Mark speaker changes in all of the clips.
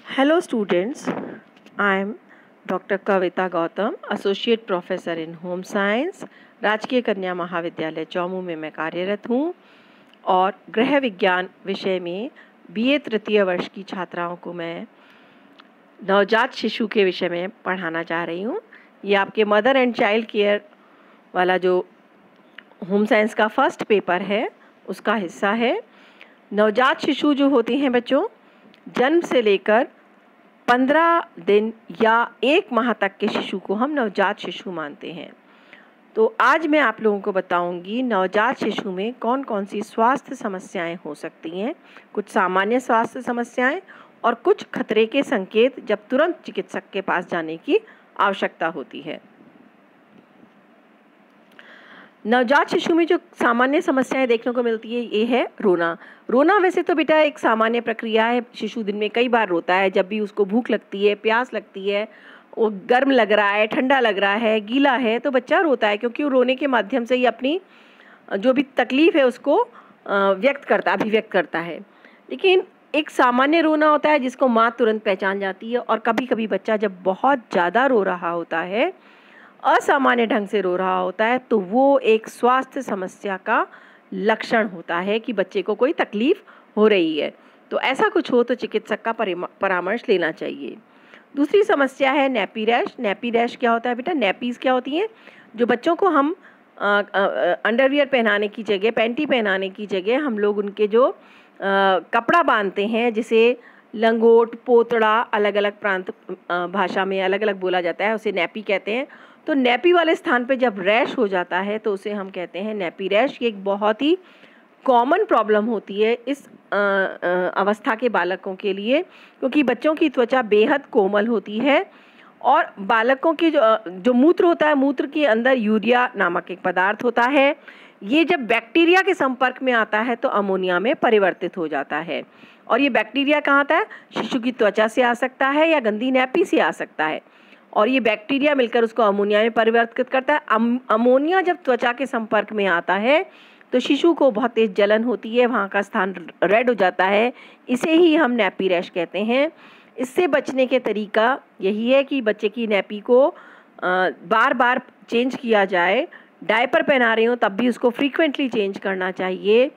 Speaker 1: Hello students, I am Dr. Kavita Gautam, Associate Professor in Home Science, राजकीय कन्या महाविद्यालय चौमू में मैं कार्यरत हूँ और गृह विज्ञान विषय में BA तृतीय वर्ष की छात्राओं को मैं नवजात शिशु के विषय में पढ़ाना चाह रही हूँ। ये आपके मदर एंड चाइल्ड केयर वाला जो होम साइंस का फर्स्ट पेपर है उसका हिस्सा है। नवजात शिशु जो होते हैं बच्चों, जन्म से लेकर 15 दिन या 1 माह तक के शिशु को हम नवजात शिशु मानते हैं। तो आज मैं आप लोगों को बताऊंगी नवजात शिशु में कौन कौन सी स्वास्थ्य समस्याएं हो सकती हैं, कुछ सामान्य स्वास्थ्य समस्याएं और कुछ खतरे के संकेत जब तुरंत चिकित्सक के पास जाने की आवश्यकता होती है। नवजात शिशु में जो सामान्य समस्याएं देखने को मिलती है ये है रोना। रोना वैसे तो बेटा एक सामान्य प्रक्रिया है। शिशु दिन में कई बार रोता है। जब भी उसको भूख लगती है, प्यास लगती है, वो गर्म लग रहा है, ठंडा लग रहा है, गीला है, तो बच्चा रोता है, क्योंकि वो रोने के माध्यम से ही अपनी जो भी तकलीफ़ है उसको अभिव्यक्त करता है। लेकिन एक सामान्य रोना होता है जिसको माँ तुरंत पहचान जाती है। और कभी कभी बच्चा जब बहुत ज़्यादा रो रहा होता है, असामान्य ढंग से रो रहा होता है, तो वो एक स्वास्थ्य समस्या का लक्षण होता है कि बच्चे को कोई तकलीफ हो रही है। तो ऐसा कुछ हो तो चिकित्सक का परामर्श लेना चाहिए। दूसरी समस्या है नैपी रैश। नैपी रैश क्या होता है बेटा? नैपीज़ क्या होती हैं? जो बच्चों को हम अंडरवियर पहनाने की जगह, पैंटी पहनाने की जगह हम लोग उनके जो कपड़ा बांधते हैं, जिसे लंगोट, पोतड़ा, अलग अलग प्रांत भाषा में अलग अलग बोला जाता है, उसे नैपी कहते हैं। तो नैपी वाले स्थान पे जब रैश हो जाता है तो उसे हम कहते हैं नैपी रैश। ये एक बहुत ही कॉमन प्रॉब्लम होती है इस अवस्था के बालकों के लिए, क्योंकि बच्चों की त्वचा बेहद कोमल होती है और बालकों की जो मूत्र होता है, मूत्र के अंदर यूरिया नामक एक पदार्थ होता है। ये जब बैक्टीरिया के संपर्क में आता है तो अमोनिया में परिवर्तित हो जाता है। और ये बैक्टीरिया कहाँ आता है? शिशु की त्वचा से आ सकता है या गंदी नैपी से आ सकता है, और ये बैक्टीरिया मिलकर उसको अमोनिया में परिवर्तित करता है। अमोनिया जब त्वचा के संपर्क में आता है तो शिशु को बहुत तेज जलन होती है, वहाँ का स्थान रेड हो जाता है। इसे ही हम नैपी रैश कहते हैं। इससे बचने के तरीका यही है कि बच्चे की नैपी को बार बार चेंज किया जाए। डायपर पहना रहे हो तब भी उसको फ्रीक्वेंटली चेंज करना चाहिए।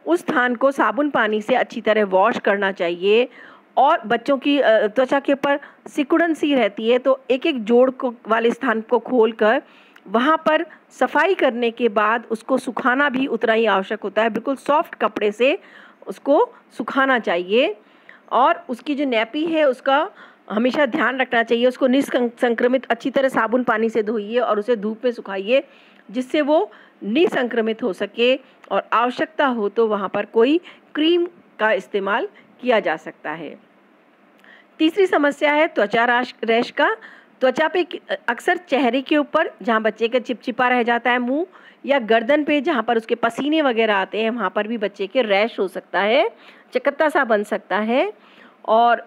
Speaker 1: उस स्थान को साबुन पानी से अच्छी तरह वॉश करना चाहिए। और बच्चों की त्वचा के ऊपर सिकुड़न सी रहती है, तो एक एक जोड़ को वाले स्थान को खोलकर वहाँ पर सफाई करने के बाद उसको सुखाना भी उतना ही आवश्यक होता है। बिल्कुल सॉफ्ट कपड़े से उसको सुखाना चाहिए। और उसकी जो नैपी है उसका हमेशा ध्यान रखना चाहिए। उसको निसंक्रमित अच्छी तरह साबुन पानी से धोइए और उसे धूप में सुखाइए, जिससे वो निसंक्रमित हो सके। और आवश्यकता हो तो वहाँ पर कोई क्रीम का इस्तेमाल किया जा सकता है। तीसरी समस्या है त्वचा रैश का। त्वचा पे अक्सर चेहरे के ऊपर जहाँ बच्चे का चिपचिपा रह जाता है, मुंह या गर्दन पे जहाँ पर उसके पसीने वगैरह आते हैं, वहाँ पर भी बच्चे के रैश हो सकता है, चकत्ता सा बन सकता है। और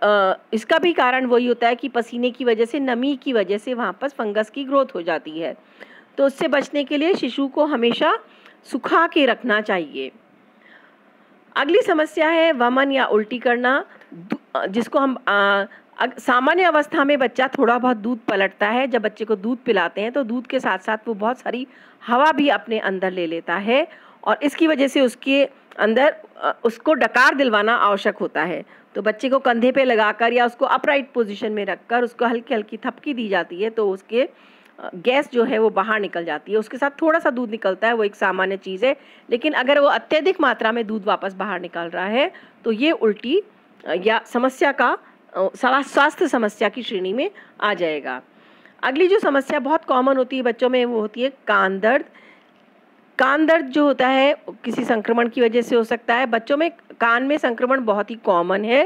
Speaker 1: इसका भी कारण वही होता है कि पसीने की वजह से, नमी की वजह से वहाँ पर फंगस की ग्रोथ हो जाती है। तो उससे बचने के लिए शिशु को हमेशा सुखा के रखना चाहिए। अगली समस्या है वमन या उल्टी करना, जिसको हम सामान्य अवस्था में बच्चा थोड़ा बहुत दूध पलटता है। जब बच्चे को दूध पिलाते हैं तो दूध के साथ साथ वो बहुत सारी हवा भी अपने अंदर ले लेता है, और इसकी वजह से उसके अंदर उसको डकार दिलवाना आवश्यक होता है। तो बच्चे को कंधे पे लगाकर या उसको अपराइट पोजीशन में रखकर उसको हल्की हल्की थपकी दी जाती है, तो उसके गैस जो है वो बाहर निकल जाती है। उसके साथ थोड़ा सा दूध निकलता है, वो एक सामान्य चीज़ है। लेकिन अगर वो अत्यधिक मात्रा में दूध वापस बाहर निकल रहा है तो ये उल्टी या समस्या का स्वास्थ्य समस्या की श्रेणी में आ जाएगा। अगली जो समस्या बहुत कॉमन होती है बच्चों में, वो होती है कान दर्द। कान दर्द जो होता है किसी संक्रमण की वजह से हो सकता है। बच्चों में कान में संक्रमण बहुत ही कॉमन है।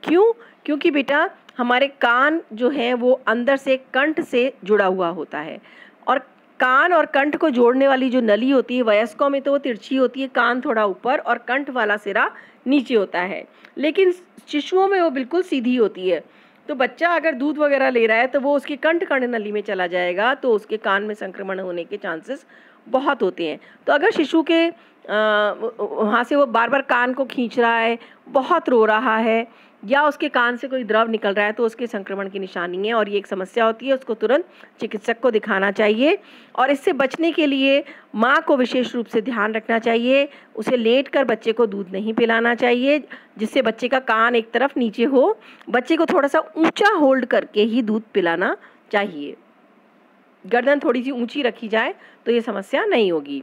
Speaker 1: क्यों? क्योंकि बेटा हमारे कान जो है वो अंदर से कंठ से जुड़ा हुआ होता है, और कान और कंठ को जोड़ने वाली जो नली होती है, वयस्कों में तो वो तिरछी होती है, कान थोड़ा ऊपर और कंठ वाला सिरा नीचे होता है, लेकिन शिशुओं में वो बिल्कुल सीधी होती है। तो बच्चा अगर दूध वगैरह ले रहा है तो वो उसकी कंठ नली में चला जाएगा, तो उसके कान में संक्रमण होने के चांसेस बहुत होते हैं। तो अगर शिशु के वहाँ से वो बार बार कान को खींच रहा है, बहुत रो रहा है, या उसके कान से कोई द्रव निकल रहा है, तो उसके संक्रमण की निशानी है और ये एक समस्या होती है। उसको तुरंत चिकित्सक को दिखाना चाहिए। और इससे बचने के लिए माँ को विशेष रूप से ध्यान रखना चाहिए। उसे लेट कर बच्चे को दूध नहीं पिलाना चाहिए, जिससे बच्चे का कान एक तरफ नीचे हो। बच्चे को थोड़ा सा ऊंचा होल्ड करके ही दूध पिलाना चाहिए। गर्दन थोड़ी सी ऊंची रखी जाए तो ये समस्या नहीं होगी।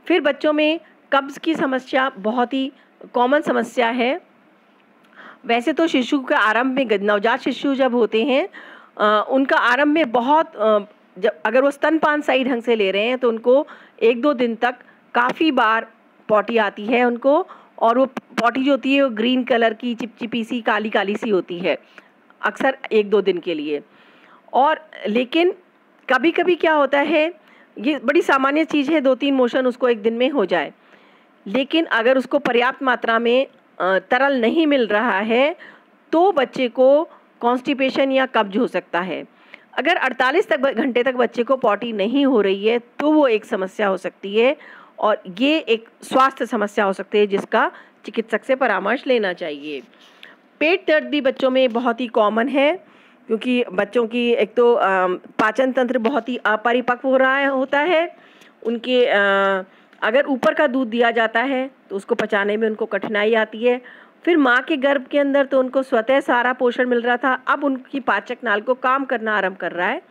Speaker 1: फिर बच्चों में कब्ज़ की समस्या बहुत ही कॉमन समस्या है। वैसे तो शिशु का आरंभ में, नवजात शिशु जब होते हैं उनका आरंभ में बहुत जब अगर वो स्तनपान सही ढंग से ले रहे हैं तो उनको 1-2 दिन तक काफ़ी बार पॉटी आती है उनको। और वो पॉटी जो होती है वो ग्रीन कलर की चिपचिपी सी काली काली सी होती है, अक्सर 1-2 दिन के लिए। और लेकिन कभी कभी क्या होता है, ये बड़ी सामान्य चीज़ है, 2-3 मोशन उसको एक दिन में हो जाए। लेकिन अगर उसको पर्याप्त मात्रा में तरल नहीं मिल रहा है तो बच्चे को कॉन्स्टिपेशन या कब्ज हो सकता है। अगर 48 घंटे तक बच्चे को पॉटी नहीं हो रही है तो वो एक समस्या हो सकती है, और ये एक स्वास्थ्य समस्या हो सकती है जिसका चिकित्सक से परामर्श लेना चाहिए। पेट दर्द भी बच्चों में बहुत ही कॉमन है, क्योंकि बच्चों की एक तो पाचन तंत्र बहुत ही अपरिपक्व हो रहा होता है। उनके अगर ऊपर का दूध दिया जाता है तो उसको पचाने में उनको कठिनाई आती है। फिर माँ के गर्भ के अंदर तो उनको स्वतः सारा पोषण मिल रहा था, अब उनकी पाचक नाल को काम करना आरंभ कर रहा है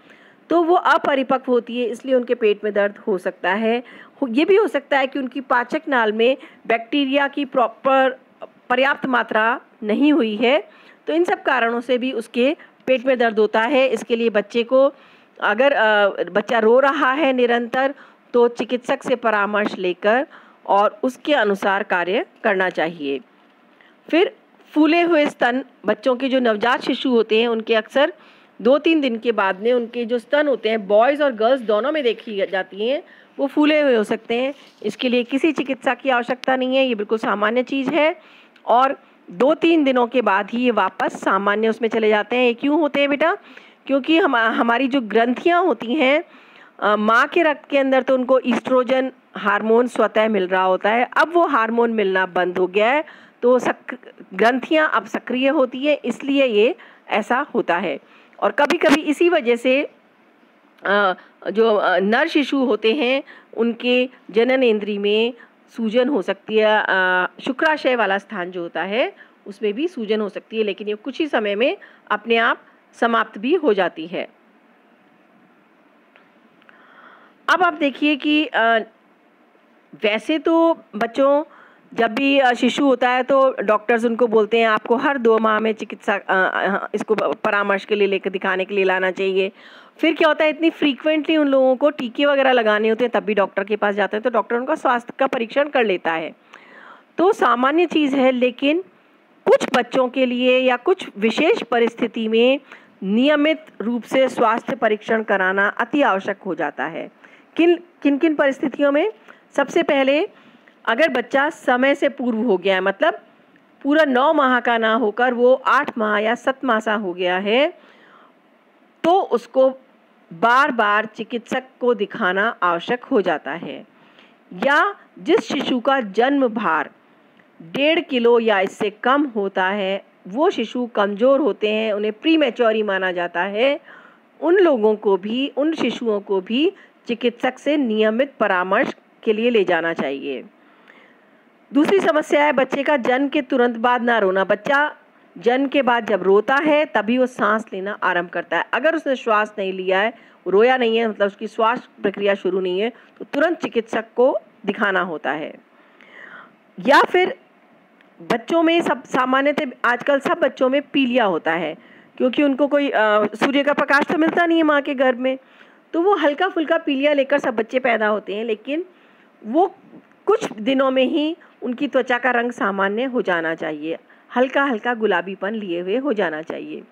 Speaker 1: तो वो अपरिपक्व होती है, इसलिए उनके पेट में दर्द हो सकता है। ये भी हो सकता है कि उनकी पाचक नाल में बैक्टीरिया की प्रॉपर पर्याप्त मात्रा नहीं हुई है, तो इन सब कारणों से भी उसके पेट में दर्द होता है। इसके लिए बच्चे को, अगर बच्चा रो रहा है निरंतर, तो चिकित्सक से परामर्श लेकर और उसके अनुसार कार्य करना चाहिए। फिर फूले हुए स्तन, बच्चों के जो नवजात शिशु होते हैं उनके अक्सर 2-3 दिन के बाद में उनके जो स्तन होते हैं, बॉयज़ और गर्ल्स दोनों में देखी जाती हैं, वो फूले हुए हो सकते हैं। इसके लिए किसी चिकित्सा की आवश्यकता नहीं है, ये बिल्कुल सामान्य चीज़ है। और 2-3 दिनों के बाद ही ये वापस सामान्य उसमें चले जाते हैं। ये क्यों होते हैं बेटा? क्योंकि हमारी जो ग्रंथियाँ होती हैं माँ के रक्त के अंदर, तो उनको ईस्ट्रोजन हार्मोन स्वतः मिल रहा होता है। अब वो हार्मोन मिलना बंद हो गया है तो ग्रंथियाँ अब सक्रिय होती है, इसलिए ये ऐसा होता है। और कभी कभी इसी वजह से जो नर शिशु होते हैं उनके जननेंद्री में सूजन हो सकती है। शुक्राशय वाला स्थान जो होता है उसमें भी सूजन हो सकती है, लेकिन ये कुछ ही समय में अपने आप समाप्त भी हो जाती है। अब आप देखिए कि वैसे तो बच्चों जब भी शिशु होता है तो डॉक्टर्स उनको बोलते हैं आपको हर 2 माह में चिकित्सा इसको परामर्श के लिए लेकर दिखाने के लिए लाना चाहिए। फिर क्या होता है, इतनी फ्रीक्वेंटली उन लोगों को टीके वगैरह लगाने होते हैं, तब भी डॉक्टर के पास जाते हैं तो डॉक्टर उनका स्वास्थ्य का परीक्षण कर लेता है। तो सामान्य चीज़ है, लेकिन कुछ बच्चों के लिए या कुछ विशेष परिस्थिति में नियमित रूप से स्वास्थ्य परीक्षण कराना अति आवश्यक हो जाता है। किन किन परिस्थितियों में? सबसे पहले, अगर बच्चा समय से पूर्व हो गया है, मतलब पूरा 9 माह का ना होकर वो 8 माह या 7 मासा हो गया है, तो उसको बार बार चिकित्सक को दिखाना आवश्यक हो जाता है। या जिस शिशु का जन्म भार 1.5 किलो या इससे कम होता है, वो शिशु कमज़ोर होते हैं, उन्हें प्रीमेच्योरी माना जाता है, उन लोगों को भी, उन शिशुओं को भी चिकित्सक से नियमित परामर्श के लिए ले जाना चाहिए। दूसरी समस्या है बच्चे का जन्म के तुरंत बाद ना रोना। बच्चा जन्म के बाद जब रोता है तभी वो सांस लेना आरंभ करता है। अगर उसने श्वास नहीं लिया है, रोया नहीं है, मतलब उसकी श्वास प्रक्रिया शुरू नहीं है, तो तुरंत चिकित्सक को दिखाना होता है। या फिर बच्चों में सब सामान्यतः आजकल सब बच्चों में पीलिया होता है, क्योंकि उनको कोई सूर्य का प्रकाश तो मिलता नहीं है माँ के गर्भ में, तो वो हल्का फुल्का पीलिया लेकर सब बच्चे पैदा होते हैं, लेकिन वो कुछ दिनों में ही उनकी त्वचा का रंग सामान्य हो जाना चाहिए, हल्का हल्का गुलाबीपन लिए हुए हो जाना चाहिए।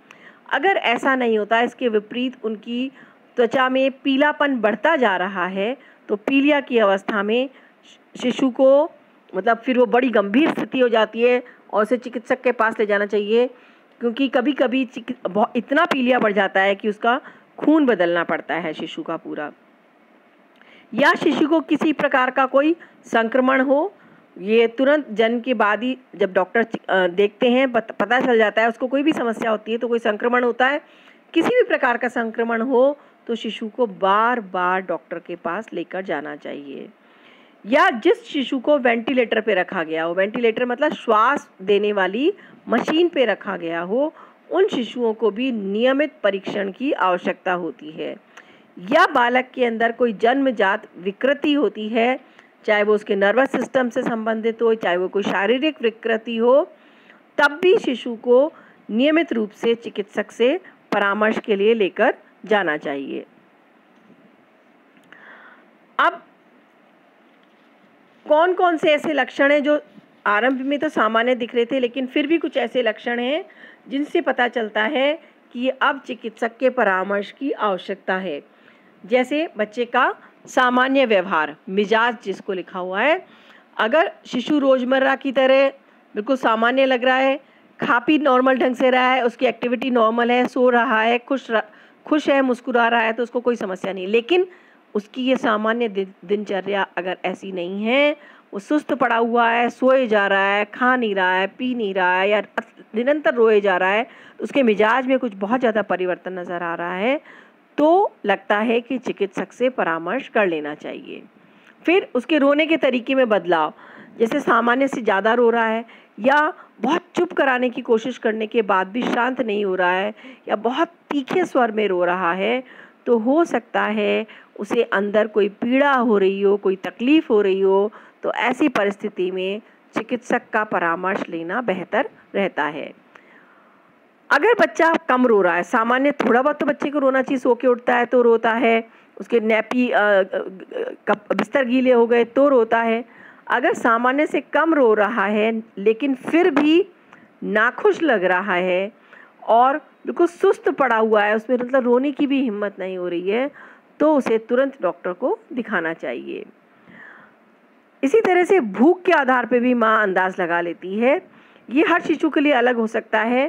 Speaker 1: अगर ऐसा नहीं होता, इसके विपरीत उनकी त्वचा में पीलापन बढ़ता जा रहा है, तो पीलिया की अवस्था में शिशु को, मतलब फिर वो बड़ी गंभीर स्थिति हो जाती है और उसे चिकित्सक के पास ले जाना चाहिए, क्योंकि कभी कभी इतना पीलिया बढ़ जाता है कि उसका खून बदलना पड़ता है शिशु का पूरा। या शिशु को किसी प्रकार का कोई संक्रमण हो, ये तुरंत जन्म के बाद ही जब डॉक्टर देखते हैं पता चल जाता है, उसको कोई भी समस्या होती है तो कोई संक्रमण होता है, किसी भी प्रकार का संक्रमण हो तो शिशु को बार बार डॉक्टर के पास लेकर जाना चाहिए। या जिस शिशु को वेंटिलेटर पे रखा गया हो, वेंटिलेटर मतलब श्वास देने वाली मशीन पे रखा गया हो, उन शिशुओं को भी नियमित परीक्षण की आवश्यकता होती है। या बालक के अंदर कोई जन्मजात विकृति होती है, चाहे वो उसके नर्वस सिस्टम से संबंधित हो, चाहे वो कोई शारीरिक विकृति हो, तब भी शिशु को नियमित रूप से चिकित्सक से परामर्श के लिए लेकर जाना चाहिए। अब कौन कौन से ऐसे लक्षण हैं जो आरंभ में तो सामान्य दिख रहे थे, लेकिन फिर भी कुछ ऐसे लक्षण हैं जिनसे पता चलता है कि अब चिकित्सक के परामर्श की आवश्यकता है। जैसे बच्चे का सामान्य व्यवहार, मिजाज जिसको लिखा हुआ है, अगर शिशु रोजमर्रा की तरह बिल्कुल सामान्य लग रहा है, खा पी नॉर्मल ढंग से रहा है, उसकी एक्टिविटी नॉर्मल है, सो रहा है, खुश है, मुस्कुरा रहा है, तो उसको कोई समस्या नहीं। लेकिन उसकी ये सामान्य दिनचर्या अगर ऐसी नहीं है, वो सुस्त पड़ा हुआ है, सोए जा रहा है, खा नहीं रहा है, पी नहीं रहा है, या निरंतर रोए जा रहा है, उसके मिजाज में कुछ बहुत ज़्यादा परिवर्तन नज़र आ रहा है, तो लगता है कि चिकित्सक से परामर्श कर लेना चाहिए। फिर उसके रोने के तरीके में बदलाव, जैसे सामान्य से ज़्यादा रो रहा है, या बहुत चुप कराने की कोशिश करने के बाद भी शांत नहीं हो रहा है, या बहुत तीखे स्वर में रो रहा है, तो हो सकता है उसे अंदर कोई पीड़ा हो रही हो, कोई तकलीफ़ हो रही हो। तो ऐसी परिस्थिति में चिकित्सक का परामर्श लेना बेहतर रहता है। अगर बच्चा कम रो रहा है, सामान्य थोड़ा बहुत तो बच्चे को रोना चाहिए, सो के उठता है तो रोता है, उसके नैपी बिस्तर गीले हो गए तो रोता है। अगर सामान्य से कम रो रहा है लेकिन फिर भी नाखुश लग रहा है और बिल्कुल सुस्त पड़ा हुआ है, उसमें मतलब रोने की भी हिम्मत नहीं हो रही है, तो उसे तुरंत डॉक्टर को दिखाना चाहिए। इसी तरह से भूख के आधार पे भी माँ अंदाज़ लगा लेती है। ये हर शिशु के लिए अलग हो सकता है,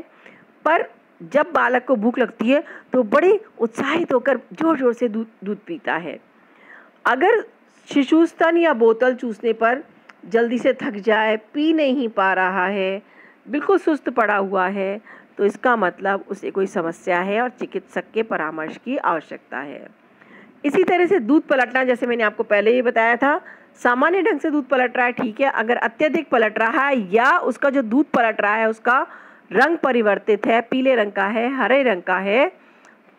Speaker 1: पर जब बालक को भूख लगती है तो बड़े उत्साहित होकर जोर जोर से दूध पीता है। अगर शिशु स्तन या बोतल चूसने पर जल्दी से थक जाए, पी नहीं पा रहा है, बिल्कुल सुस्त पड़ा हुआ है, तो इसका मतलब उसे कोई समस्या है और चिकित्सक के परामर्श की आवश्यकता है। इसी तरह से दूध पलटना, जैसे मैंने आपको पहले ही बताया था, सामान्य ढंग से दूध पलट रहा है, ठीक है। अगर अत्यधिक पलट रहा है या उसका जो दूध पलट रहा है उसका रंग परिवर्तित है, पीले रंग का है, हरे रंग का है,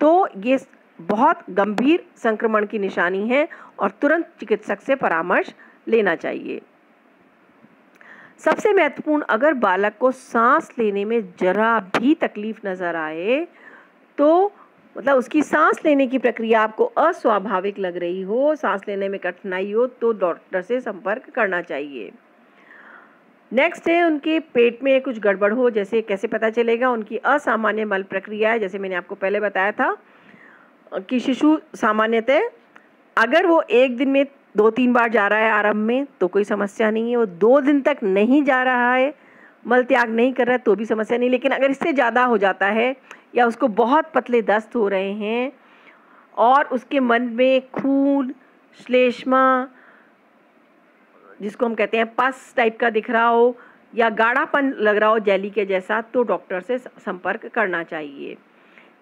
Speaker 1: तो ये बहुत गंभीर संक्रमण की निशानी है और तुरंत चिकित्सक से परामर्श लेना चाहिए। सबसे महत्वपूर्ण, अगर बालक को सांस लेने में जरा भी तकलीफ नज़र आए, तो मतलब उसकी सांस लेने की प्रक्रिया आपको अस्वाभाविक लग रही हो, सांस लेने में कठिनाई हो, तो डॉक्टर से संपर्क करना चाहिए। नेक्स्ट है उनके पेट में कुछ गड़बड़ हो, जैसे कैसे पता चलेगा? उनकी असामान्य मल प्रक्रिया है, जैसे मैंने आपको पहले बताया था कि शिशु सामान्यतः अगर वो एक दिन में 2-3 बार जा रहा है आरंभ में तो कोई समस्या नहीं है, वो 2 दिन तक नहीं जा रहा है, मल त्याग नहीं कर रहा है तो भी समस्या नहीं। लेकिन अगर इससे ज़्यादा हो जाता है या उसको बहुत पतले दस्त हो रहे हैं और उसके मन में खून, श्लेष्मा, जिसको हम कहते हैं पस टाइप का दिख रहा हो या गाढ़ापन लग रहा हो जेली के जैसा, तो डॉक्टर से संपर्क करना चाहिए।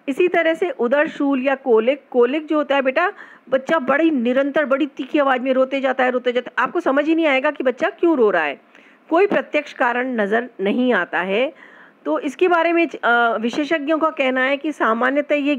Speaker 1: इसी तरह से उदरशूल या कोलिक जो होता है बेटा, बच्चा बड़ी निरंतर बड़ी तीखी आवाज़ में रोते जाता है, आपको समझ ही नहीं आएगा कि बच्चा क्यों रो रहा है, कोई प्रत्यक्ष कारण नज़र नहीं आता है। तो इसके बारे में विशेषज्ञों का कहना है कि सामान्यतः ये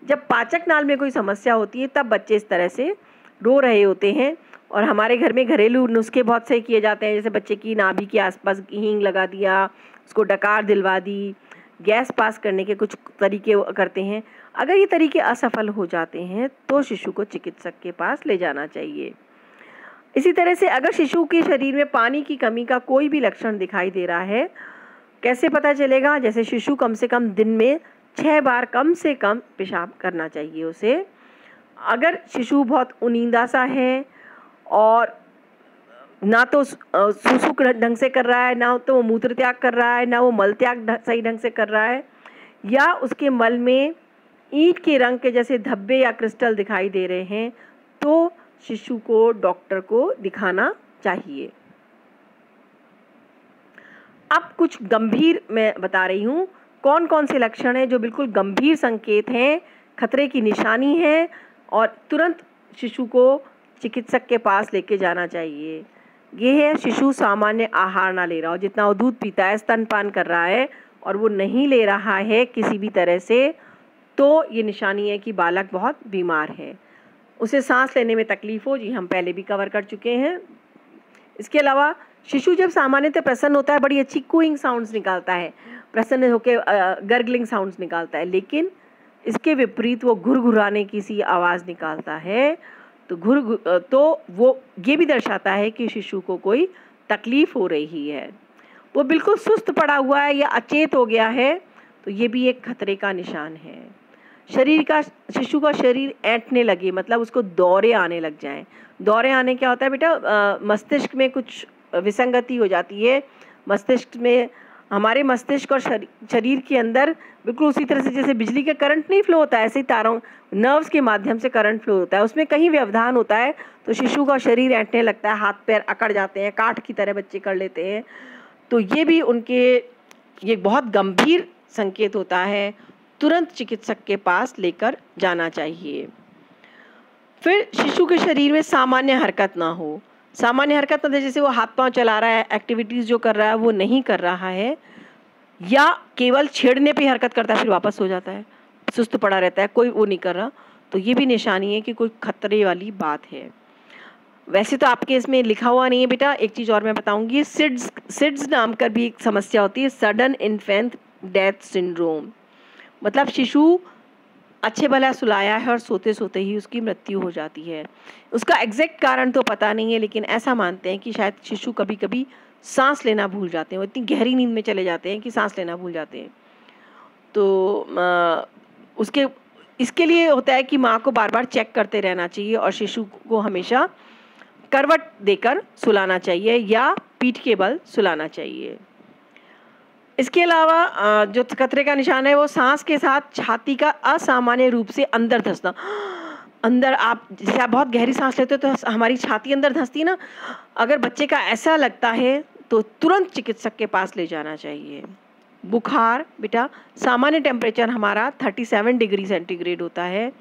Speaker 1: जब पाचक नाल में कोई समस्या होती है तब बच्चे इस तरह से रो रहे होते हैं। और हमारे घर में घरेलू नुस्खे बहुत से किए जाते हैं, जैसे बच्चे की नाभि के आसपास हींग लगा दिया, उसको डकार दिलवा दी, गैस पास करने के कुछ तरीके करते हैं। अगर ये तरीके असफल हो जाते हैं तो शिशु को चिकित्सक के पास ले जाना चाहिए। इसी तरह से अगर शिशु के शरीर में पानी की कमी का कोई भी लक्षण दिखाई दे रहा है, कैसे पता चलेगा? जैसे शिशु कम से कम दिन में 6 बार कम से कम पेशाब करना चाहिए उसे। अगर शिशु बहुत उनींदा सा है और ना तो सूसू ढंग से कर रहा है, ना तो वो मूत्र त्याग कर रहा है, ना वो मल त्याग सही ढंग से कर रहा है, या उसके मल में ईंट के रंग के जैसे धब्बे या क्रिस्टल दिखाई दे रहे हैं, तो शिशु को डॉक्टर को दिखाना चाहिए। अब कुछ गंभीर मैं बता रही हूँ, कौन कौन से लक्षण हैं जो बिल्कुल गंभीर संकेत हैं, खतरे की निशानी है और तुरंत शिशु को चिकित्सक के पास लेके जाना चाहिए। ये है शिशु सामान्य आहार ना ले रहा हो, जितना वो दूध पीता है, स्तनपान कर रहा है और वो नहीं ले रहा है किसी भी तरह से, तो ये निशानी है कि बालक बहुत बीमार है। उसे सांस लेने में तकलीफ हो, जी हम पहले भी कवर कर चुके हैं। इसके अलावा शिशु जब सामान्यतः प्रसन्न होता है बड़ी अच्छी कूइंग साउंड्स निकालता है, प्रसन्न होकर गर्गलिंग साउंड्स निकालता है, लेकिन इसके विपरीत वो घुरघुराने की सी आवाज़ निकालता है, तो वो ये भी दर्शाता है कि शिशु को कोई तकलीफ हो रही है। वो बिल्कुल सुस्त पड़ा हुआ है या अचेत हो गया है, तो ये भी एक खतरे का निशान है। शिशु का शरीर ऐंठने लगे, मतलब उसको दौरे आने लग जाएं। दौरे आने क्या होता है बेटा, मस्तिष्क में कुछ विसंगति हो जाती है। मस्तिष्क में, हमारे मस्तिष्क और शरीर के अंदर बिल्कुल उसी तरह से जैसे बिजली का करंट नहीं फ्लो होता है, ऐसे ही तारों नर्व्स के माध्यम से करंट फ्लो होता है, उसमें कहीं व्यवधान होता है तो शिशु का शरीर ऐंठने लगता है, हाथ पैर अकड़ जाते हैं, काठ की तरह बच्चे कर लेते हैं। तो ये भी ये बहुत गंभीर संकेत होता है, तुरंत चिकित्सक के पास लेकर जाना चाहिए। फिर शिशु के शरीर में सामान्य हरकत ना हो। सामान्य हरकत मतलब जैसे वो हाथ पांव चला रहा है, एक्टिविटीज़ जो कर रहा है वो नहीं कर रहा है, या केवल छेड़ने पे हरकत करता है फिर वापस हो जाता है, सुस्त पड़ा रहता है, कोई वो नहीं कर रहा, तो ये भी निशानी है कि कोई खतरे वाली बात है। वैसे तो आपके इसमें लिखा हुआ नहीं है बेटा, एक चीज़ और मैं बताऊंगी, सिड्स नाम कर भी एक समस्या होती है, सडन इन्फेंट डेथ सिंड्रोम। मतलब शिशु अच्छे भला सुलाया है और सोते सोते ही उसकी मृत्यु हो जाती है। उसका एग्जैक्ट कारण तो पता नहीं है, लेकिन ऐसा मानते हैं कि शायद शिशु कभी कभी सांस लेना भूल जाते हैं, वो इतनी गहरी नींद में चले जाते हैं कि सांस लेना भूल जाते हैं। तो इसके लिए होता है कि माँ को बार बार चेक करते रहना चाहिए और शिशु को हमेशा करवट देकर सुलाना चाहिए या पीठ के बल सुलाना चाहिए। इसके अलावा जो खतरे का निशान है वो सांस के साथ छाती का असामान्य रूप से अंदर धंसना। अंदर जैसे आप बहुत गहरी सांस लेते हो तो हमारी छाती अंदर धंसती है ना, अगर बच्चे का ऐसा लगता है तो तुरंत चिकित्सक के पास ले जाना चाहिए। बुखार बेटा, सामान्य टेम्परेचर हमारा 37 डिग्री सेंटीग्रेड होता है,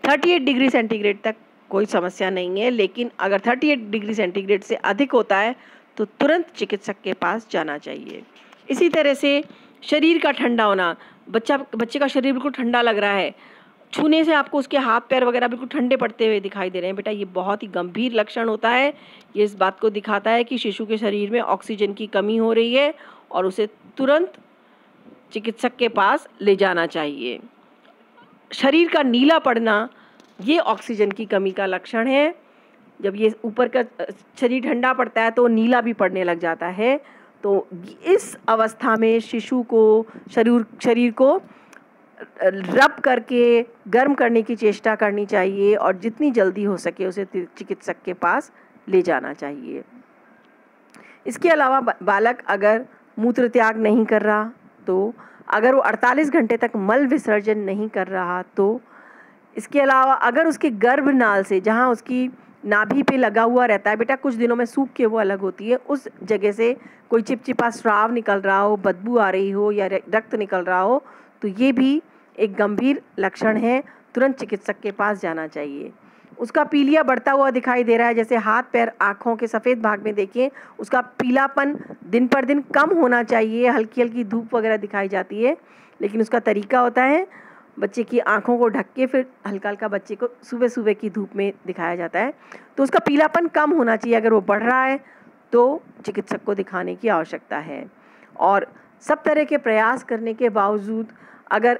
Speaker 1: 38 डिग्री सेंटीग्रेड तक कोई समस्या नहीं है, लेकिन अगर 38 डिग्री सेंटीग्रेड से अधिक होता है तो तुरंत चिकित्सक के पास जाना चाहिए। इसी तरह से शरीर का ठंडा होना, बच्चे का शरीर बिल्कुल ठंडा लग रहा है, छूने से आपको उसके हाथ पैर वगैरह बिल्कुल ठंडे पड़ते हुए दिखाई दे रहे हैं, बेटा ये बहुत ही गंभीर लक्षण होता है। ये इस बात को दिखाता है कि शिशु के शरीर में ऑक्सीजन की कमी हो रही है और उसे तुरंत चिकित्सक के पास ले जाना चाहिए। शरीर का नीला पड़ना, ये ऑक्सीजन की कमी का लक्षण है। जब ये ऊपर का शरीर ठंडा पड़ता है तो नीला भी पड़ने लग जाता है, तो इस अवस्था में शिशु को शरीर को रब करके गर्म करने की चेष्टा करनी चाहिए और जितनी जल्दी हो सके उसे चिकित्सक के पास ले जाना चाहिए। इसके अलावा बालक अगर मूत्र त्याग नहीं कर रहा, तो अगर वो 48 घंटे तक मल विसर्जन नहीं कर रहा, तो इसके अलावा अगर उसके गर्भनाल से, जहाँ उसकी नाभि पे लगा हुआ रहता है बेटा, कुछ दिनों में सूख के वो अलग होती है, उस जगह से कोई चिपचिपा स्राव निकल रहा हो, बदबू आ रही हो या रक्त निकल रहा हो, तो ये भी एक गंभीर लक्षण है, तुरंत चिकित्सक के पास जाना चाहिए। उसका पीलिया बढ़ता हुआ दिखाई दे रहा है, जैसे हाथ पैर आँखों के सफ़ेद भाग में देखें, उसका पीलापन दिन पर दिन कम होना चाहिए, हल्की हल्की धूप वगैरह दिखाई जाती है, लेकिन उसका तरीका होता है बच्चे की आँखों को ढक के फिर हल्का हल्का बच्चे को सुबह सुबह की धूप में दिखाया जाता है, तो उसका पीलापन कम होना चाहिए। अगर वो बढ़ रहा है तो चिकित्सक को दिखाने की आवश्यकता है। और सब तरह के प्रयास करने के बावजूद अगर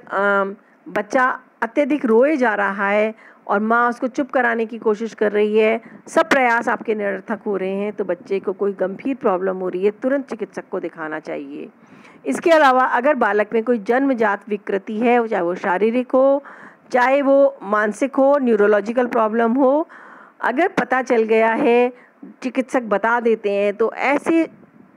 Speaker 1: बच्चा अत्यधिक रोए जा रहा है और माँ उसको चुप कराने की कोशिश कर रही है, सब प्रयास आपके निरर्थक हो रहे हैं, तो बच्चे को कोई गंभीर प्रॉब्लम हो रही है, तुरंत चिकित्सक को दिखाना चाहिए। इसके अलावा अगर बालक में कोई जन्मजात विकृति है, चाहे वो शारीरिक हो, चाहे वो मानसिक हो, न्यूरोलॉजिकल प्रॉब्लम हो, अगर पता चल गया है, चिकित्सक बता देते हैं, तो ऐसे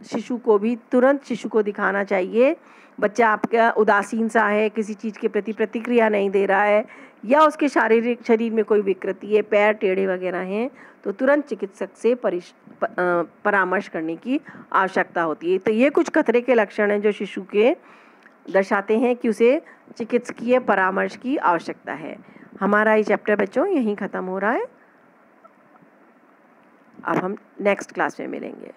Speaker 1: शिशु को भी तुरंत शिशु को दिखाना चाहिए। बच्चा आपका उदासीन सा है, किसी चीज़ के प्रति प्रतिक्रिया नहीं दे रहा है, या उसके शरीर में कोई विकृति है, पैर टेढ़े वगैरह हैं, तो तुरंत चिकित्सक से परामर्श करने की आवश्यकता होती है। तो ये कुछ खतरे के लक्षण हैं जो शिशु के दर्शाते हैं कि उसे चिकित्सकीय परामर्श की आवश्यकता है। हमारा ये चैप्टर बच्चों यहीं ख़त्म हो रहा है। अब हम नेक्स्ट क्लास में मिलेंगे।